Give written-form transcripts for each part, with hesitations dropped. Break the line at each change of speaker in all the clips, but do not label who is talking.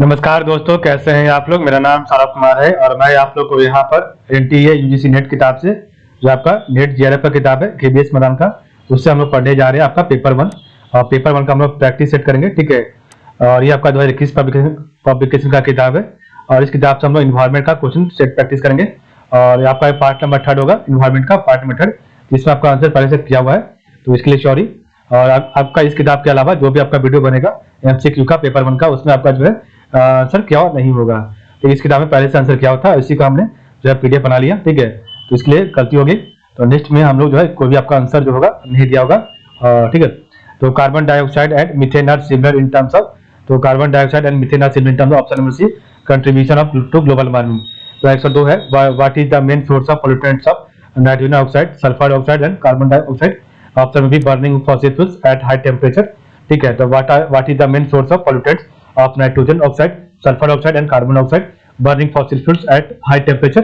नमस्कार दोस्तों, कैसे हैं आप लोग। मेरा नाम सौरभ कुमार है और मैं आप लोग को यहाँ पर एनटीए यूजीसी नेट किताब से जो आपका नेट जीआरएफ का किताब है केबीएस मैदान का, उससे हम लोग पढ़ने जा रहे हैं आपका पेपर वन। और पेपर वन का हम लोग प्रैक्टिस सेट करेंगे, ठीक है। और ये आपका 2021 पब्लिकेशन का किताब है और इस किताब से हम लोग इन्वायरमेंट का क्वेश्चन सेट प्रैक्टिस करेंगे। और ये आपका पार्ट नंबर 3 होगा, इन्वायरमेंट का पार्ट नंबर 3, जिसमें आपका आंसर पहले से किया हुआ है, तो इसके लिए सॉरी। और आपका इस किताब के अलावा जो भी आपका वीडियो बनेगा एमसीक्यू का पेपर वन का, उसमें आपका जो है आंसर क्या नहीं होगा। तो इस किताब में पहले से आंसर क्या होता है, इसी को हमने जो है पीडीएफ बना लिया, ठीक है। तो इसके लिए गलती होगी, तो नेक्स्ट में हम लोग जो है कोई भी आपका आंसर जो होगा नहीं दिया होगा, ठीक है। तो carbon dioxide and methane are similar in terms of, तो carbon dioxide and methane are similar in terms of option number C, contribution of to global warming. तो 102 है, what is the main source of pollutants of nitrogen oxide, sulphur dioxide and carbon dioxide. Option B burning fossil fuels at high temperature, ठीक है। तो what is the main source of pollutants of nitrogen oxide, sulfur oxide and carbon oxide burning fossil fuels at high temperature.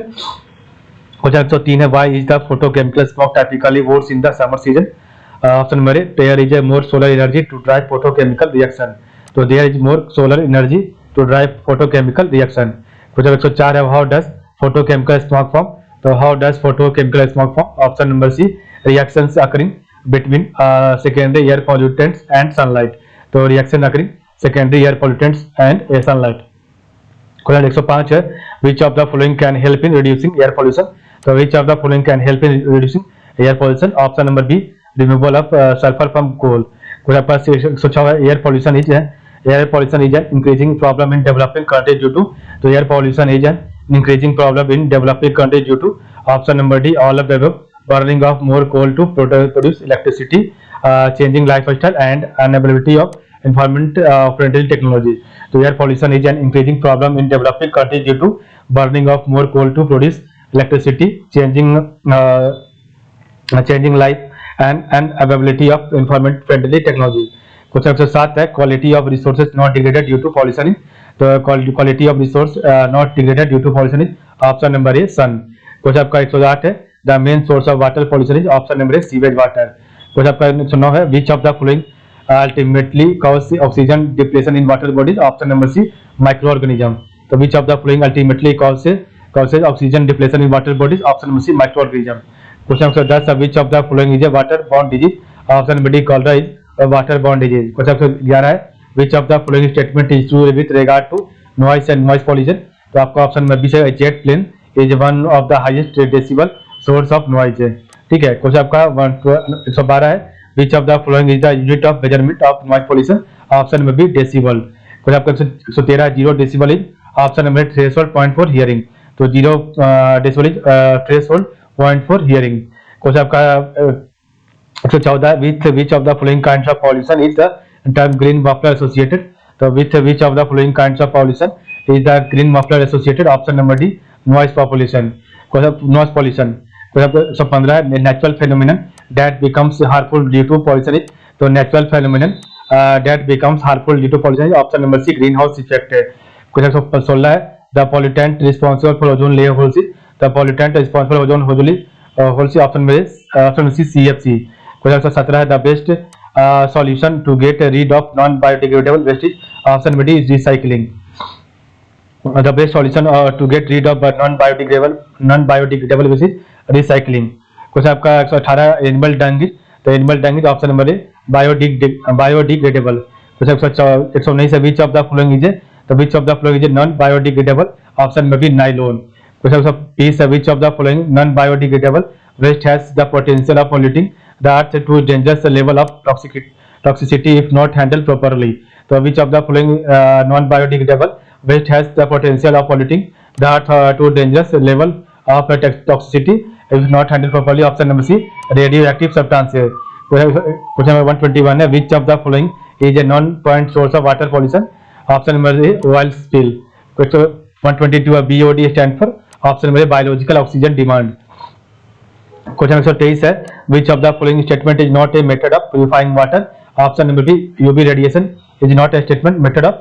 Question 103 है, why is the photochemical smoke typically worse in the summer season? Option number A, there is a more solar energy to drive photochemical reaction. तो there is more solar energy to drive photochemical reaction. Question 104 है, how does photochemical smoke form? तो how does photochemical smoke form? Option number C, reactions occurring between secondary air pollutants and sunlight. तो reaction occurring secondary air pollutants and sunlight. Question 105 है, which of the following can help in reducing air pollution? तो which of the following can help in reducing air pollution? Option number B, removal of sulfur from coal. Question आपका 106 है, air pollution is an increasing problem in developing countries due to, तो air pollution is an increasing problem in developing countries due to option number D, all of the above, burning of more coal to produce electricity, changing lifestyle and unavailability of environment friendly technology. So air pollution is an increasing problem in developing countries due to burning of more coal to produce electricity, changing life and availability of environment friendly technology. Question 107 है, quality of resources not degraded due to pollution is, तो quality of resource not degraded due to pollution is option number A, sun. Question आपका 108 है, the main source of water pollution is option number A, sewage water. Question आपका 109 है, which of the following ultimately cause oxygen depletion in water bodies? Option number C, microorganism. तो which of the following ultimately causes oxygen depletion in water bodies? Option number C, microorganism. Question number 10, which of the following is a water borne disease? Option number D, cholera is a water borne disease. Question number 11 है, which of the following statement is true with regard to noise and noise pollution? तो आपका option number B है, jet plane is one of the highest decibel source of noise है, ठीक है। Question आपका 112 है, which of the following is the unit of measurement of noise pollution? Option number B, decibel. कुछ आपका 113 0 decibel is option number threshold point for hearing. तो 0 decibel is threshold point for hearing. कुछ आपका 114 which of the following kinds of pollution is the term green muffler associated? तो which of the following kinds of pollution is the green muffler associated? Option number D, noise pollution. noise pollution. 115 natural phenomenon that becomes harmful due to pollution is, तो natural phenomenon that becomes harmful due to pollution is option number C, greenhouse effect है। Question 116 है, the pollutant responsible for ozone layer holes is, the pollutant responsible for ozone holes is option C, CFC. Question 117 है, the best solution to get rid of non biodegradable waste is option number D, is recycling. The best solution to get rid of non biodegradable waste is recycling. कुछ आपका 118 animal dung, तो animal dung option number A, biodegradable. कुछ 119 है, which of the following is, तो which of the following is non biodegradable? Option number B, nylon. कुछ 120 है, which of the following non biodegradable waste has the potential of polluting the earth to dangerous level of toxicity if not handle properly? तो which of the following non biodegradable waste has the potential of polluting the earth to dangerous level of toxicity if not handled properly? Option number C, radioactive substances. Question number 121 है, which of the following is a non-point source of water pollution? Option number A, oil spill. Question 122 है, BOD stand for, option number A, biological oxygen demand. Question number 123 है, which of the following statement is not a method of purifying water? Option number B, UV radiation is not a statement method of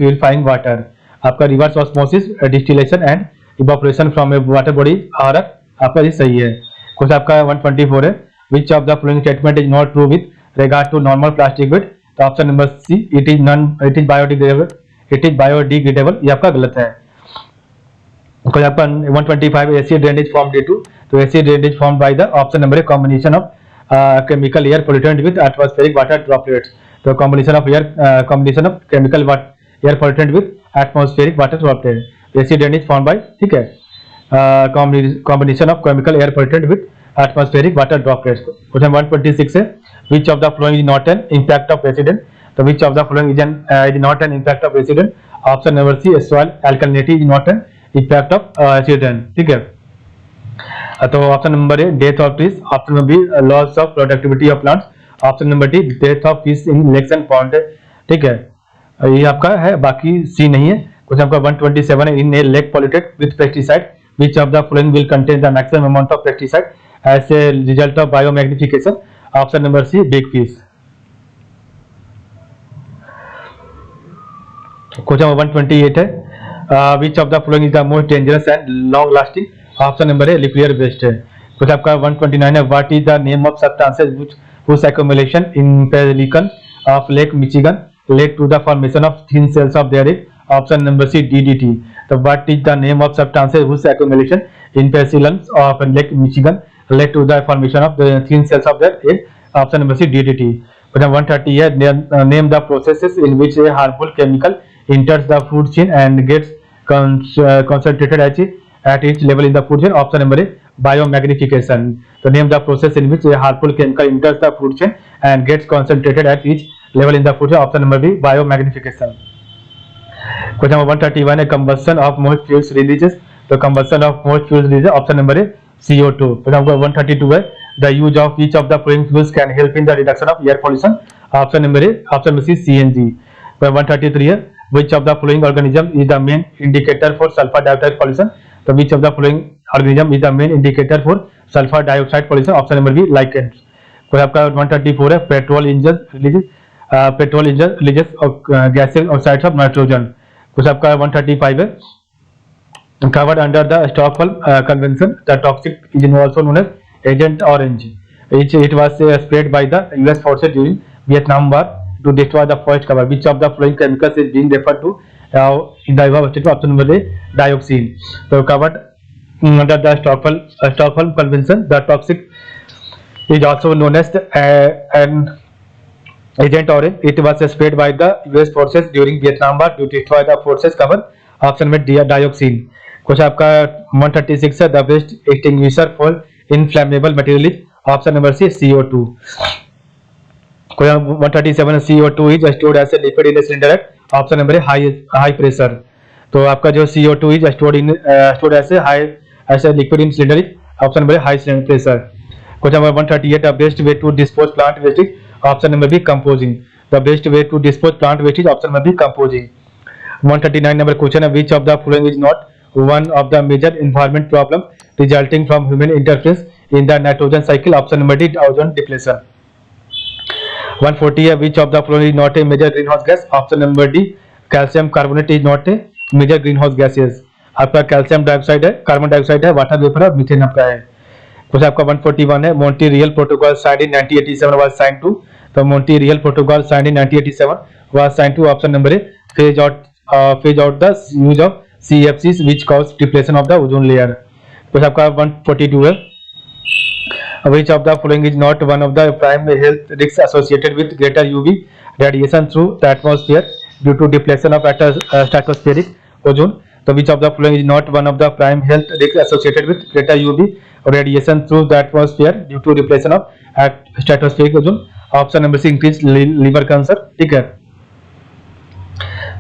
purifying water. आपका reverse osmosis, distillation and evaporation from a water body are आपका ये सही है। कुछ आपका 124 है, which of the following statement is not true with regard to normal plastic wet? तो option number C, it is it is biodegradable, ये आपका गलत है। कोई आपका 125 acid rain is form due to, तो acid rain is form by the option number A combination of chemical air pollutant with atmospheric water droplets, तो combination of chemical air pollutant with atmospheric water droplet, acid rain is form bye, ठीक है, combination of chemical air pollutant with atmospheric water droplets। Question 126 है, which of the following is not an impact of accident, तो which of the following is not an impact of accident, option number C soil alkalinity is not an impact of accident, ठीक है। तो option number A death of trees, option number B loss of productivity of plants, option number D death of fish in lakes and pond, ठीक है, ये आपका है, बाकी सी नहीं है। क्वेश्चन आपका 127 है, in a lake polluted with pesticide which of the following will contain the maximum amount of pesticide as a result of biomagnification, option number C big fish। Question 128 है, which of the following is the most dangerous and long lasting, option number A nuclear waste है। कुछ आपका 129 है, what is the name of substances whose accumulation in pellicle of Lake Michigan led to the formation of thin cells of their egg, option number C DDT। तो what is the name of substances whose accumulation in pellicles of Lake Michigan led to the formation of the thin cells of their egg, option number C DDT। Question 130 है, name the processes in which a harmful chemical enters the food chain and gets concentrated at each level in the food chain, option number A biomagnification। तो name the process in which a harmful chemical enters the food chain and gets concentrated at each level in the food chain, option number B biomagnification। Question number 131 है, combustion of most fuels releases, तो combustion of most fuels releases, option number A CO2। Question number 132 है, the use of each of the following fuels can help in the reduction of air pollution, option number A, option number C CNG। 133 है, which of the following organism is the main indicator for sulphur dioxide pollution, तो which of the following organism is the main indicator for sulphur dioxide pollution, option number B lichens. कोई आपका 134 है, petrol engine releases gases oxides of nitrogen. कुछ आपका 135 है, covered under the Stockholm Convention, the toxic is also known as Agent Orange. It was spread by the US forces during Vietnam War to destroy the forest cover. Which of the following chemicals is being referred to in the above statement, option number A dioxin। So covered under the Stockholm Convention, the toxic is also known as an Agent Orange। It was spread by the US forces during Vietnam War to destroy the forces cover, option में dioxin। कुछ आपका 136 है, the best extinguisher for inflammable material is, option number C CO2। कोई 137 है, CO2 is stored as a liquid in a cylinder at, option number high pressure। तो आपका जो CO2 is stored as a liquid in cylinder is, option number high pressure। कुछ number 138 है, best way to dispose plant waste is, option number B composing। The best way to dispose plant waste is, option number B composing। 139 number question है, which of the following is not one of the major environment problem resulting from human interference in the nitrogen cycle, option number D ozone depletion। 140 है, which of the following is not a major greenhouse gas, option number D calcium carbonate is not a major greenhouse gases। आपका calcium dioxide है, carbon dioxide है, water vapour है, methane आपका है। कुछ आपका 141 है, Montreal protocol signed in 1987 was sign to, तो Montreal protocol signed in 1987 was sign to, option number A phase out the use of CFCs which cause depletion of the ozone layer। कुछ आपका 142 है, which of the following is not one of the prime health risks associated with greater UV radiation through the atmosphere due to depletion of stratospheric ozone, तो which of the following is not one of the prime health risks associated with greater UV radiation through the atmosphere due to depletion of stratospheric ozone, option number C increase liver cancer, ठीक है।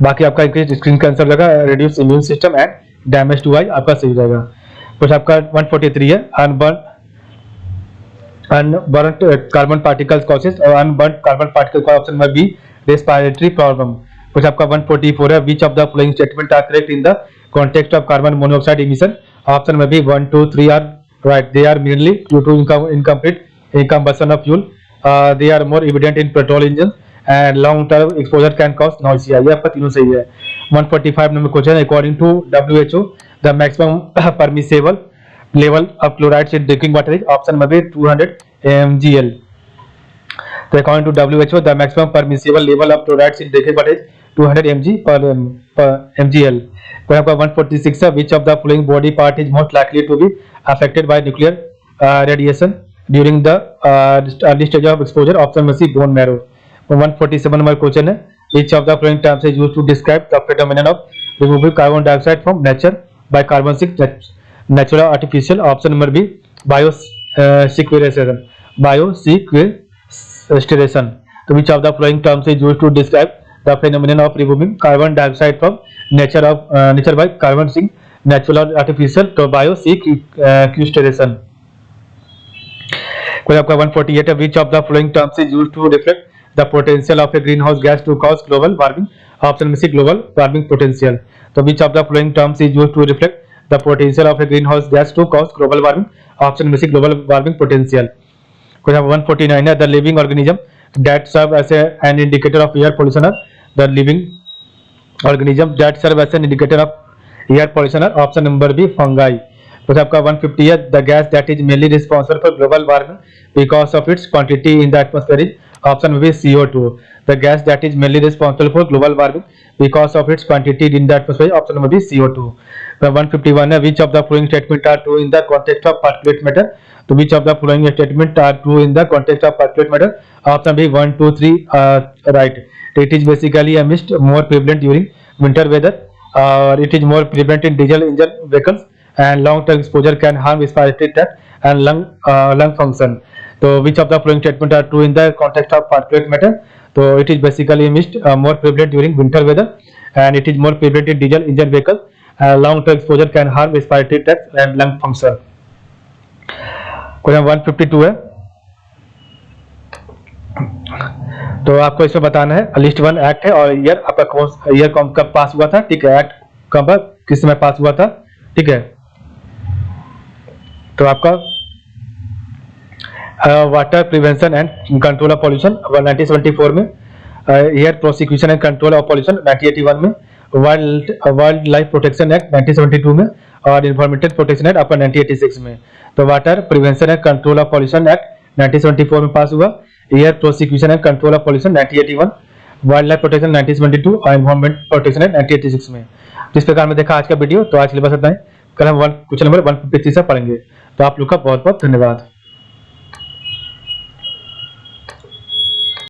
बाकी आपका increase skin cancer रहेगा, reduce immune system and damage to eye आपका सही रहेगा। कुछ आपका 143 है, अनबर्न्ड कार्बन पार्टिकल्स कॉजेस, और अनबर्न्ड कार्बन पार्टिकल का option number B respiratory problem. कुछ आपका 144 है, which of the following statement are correct in the context of carbon monoxide emission, option number B 1 2 3 are right, they are mainly due to incomplete combustion of fuel, they are more evident in petrol engines and long term exposure can cause nausea, ये आपका तीनों सही है। 145 number question, according to WHO the maximum permissible level of chlorides in drinking water is, option number B 200 mgl। तो according to WHO the maximum permissible level of chlorides in drinking water is 200 mg per mgl. फिर आपका 146 है, which of the following body part is most likely to be affected by nuclear radiation during the early stage of exposure? Option में सी bone marrow. 147 number question है, which of the following terms is used to describe the phenomenon of removing carbon dioxide from nature by carbon sink natural artificial? Option number B biosequestration. Biosequestration. तो which of the following terms is used to describe the phenomenon of removing carbon dioxide from nature by carbon sink natural artificial? तो biosequestration. कोई आपका 148 है, which of the following terms is used to reflect the potential of a greenhouse gas to cause global warming? Option में सी global warming potential. तो which of the following terms is used to reflect the potential of a greenhouse gas to cause global warming? Option में सी global warming potential. कोई 149 है, the living organism that serve as an indicator of air pollution are the living organism that serve as an indicator of air pollution are? Option number B fungi. तो आपका 150 है, the gas that is mainly responsible for global warming because of its quantity in the atmosphere is? Option में भी CO2. The gas that is mainly responsible for global warming because of its quantity in the atmosphere. Option में भी CO2. 151 है, which of the following statement are true in the context of particulate matter? तो which of the following statement are true in the context of particulate matter? Option B 1, 2, 3 right. It is basically a mist more prevalent during winter weather, or it is more prevalent in diesel engine vehicles, and long-term exposure can harm respiratory tract and lung function. So which of the following statement are true in the context of particulate matter? So it is basically a mist more prevalent during winter weather, and it is more prevalent in diesel engine vehicles. Long-term exposure can harm respiratory tract and lung function. Question 152 है, तो आपको इसमें बताना है list 1 act है और year आपका year कब पास हुआ था, ठीक है, एक्ट कब किस समय पास हुआ था, ठीक है। तो आपका water prevention and control of pollution 1974 में, air prosecution and control of pollution 1981 में, वाइल्ड लाइफ प्रोटेक्शन एक्ट 1972 में, और इन्वायरमेंटल प्रोटेक्शन एक्ट आपका 1986 में। तो water prevention and control of pollution act 1974 में पास हुआ, air prosecution and control of pollution 1981, wild life protection 1972 और इन्वायरमेंट प्रोटेक्शन एक्ट 1986 में। जिस प्रकार में देखा आज का वीडियो, तो आज के लिए बस इतना ही। कल हम क्वेश्चन नंबर 153 से पढ़ेंगे। तो आप लोग का बहुत बहुत धन्यवाद।